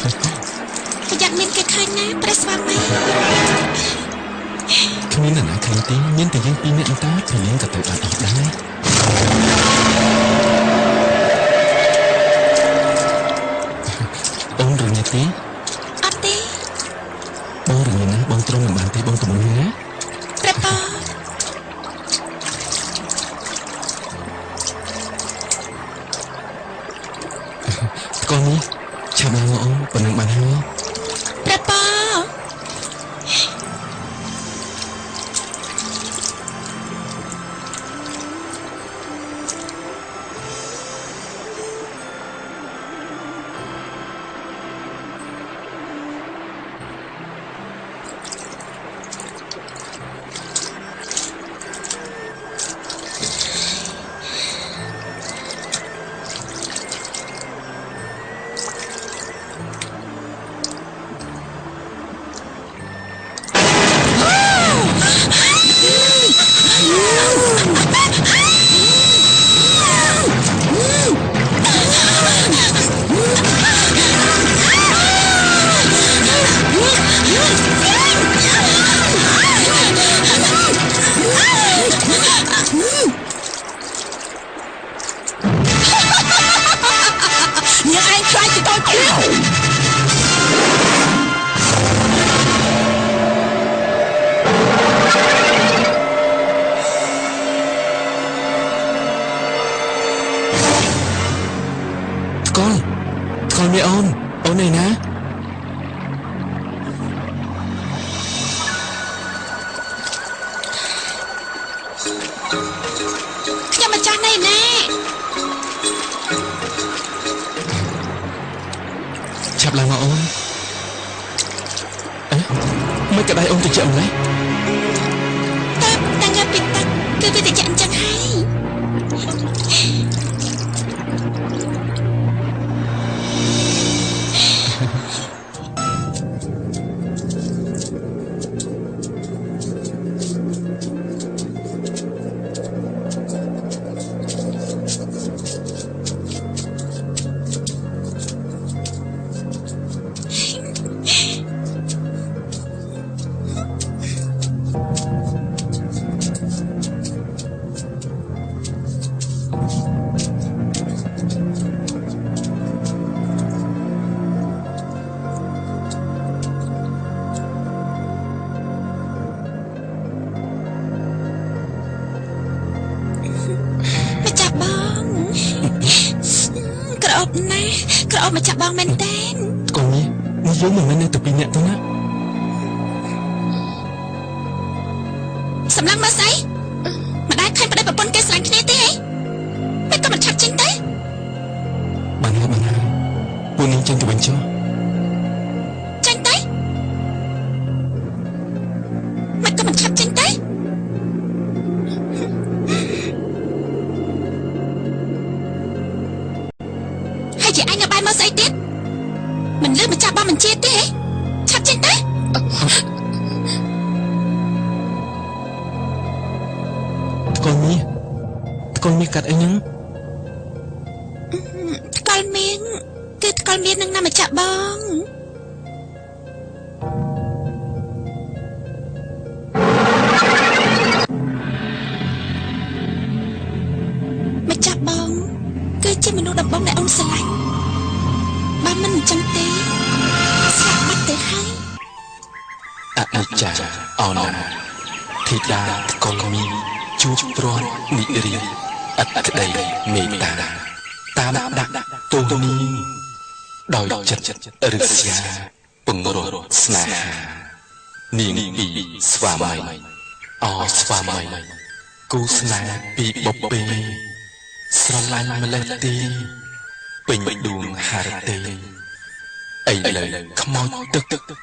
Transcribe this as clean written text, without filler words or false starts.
อยากមានគេឃើញណាព្រះស្វាមីគ្មានអ្នកណាឃើញទេមានតែយើងពីរនាក់តាព្រលឹងក៏ទៅអត់អស់ដែរបងរញ៉េទេអត់ទេបងរញ៉េណាបងត្រង់មិនបានទេបងទំនួលណាព្រះប៉កូននេះឆាប់ឡើងមកអូនប៉ុណ្ណឹងបានហើយព្រះប៉ថ្កល់មេអូនឯណាខ្ញុំម្ចាស់ណែណាឆាប់ឡើងមកអូនមិនក្តៅអូនទៅជាម្លេះតាំងពីទឹកគឺវាទៅជាអញ្ចឹងហើយក្រអូបមកចាប់បងមែនទេកូននេះយើងមិនមែននៅតែពីរនាក់ទេណាសម្លឹងមកស្អីម្ដាយឃើញប្តីប្រពន្ធគេស្រឡាញ់គ្នាទេហីមិនក៏មិនឆាប់ចេញទេបានហើយពួកនាងចេញទៅវិញចុះចេញទៅមិនក៏មិនឆាប់ចេញទេហើយជាអញនៅបាយមកស្អីទៀតមិនលឺមកចាប់បងមិនជាទេឆាប់ចេញទៅថ្កល់មាសកាត់អីហ្នឹងថ្កល់មាសគឺថ្កល់មាសនឹងណាមកចាក់បងមកចាក់បងគឺជាមនុស្សដំបងដែលអូនស្រឡាញ់បើមិនអញ្ចឹងទេស្លាប់បាត់ទៅហើយអនិច្ចាអនាធីតាថ្កល់មាសជួបព្រាត់និរិយអត្តក្តីមេត្តាតាមដាក់ទោសនាងដោយចិត្តរិស្យាពង្រត់ស្នេហានាងពីស្វាមីស្វាមីគូស្នេហ៍ពីបបេស្រឡាញ់ម្លេះទីពេញដួងហារទេឥឡូវខ្មោចទឹក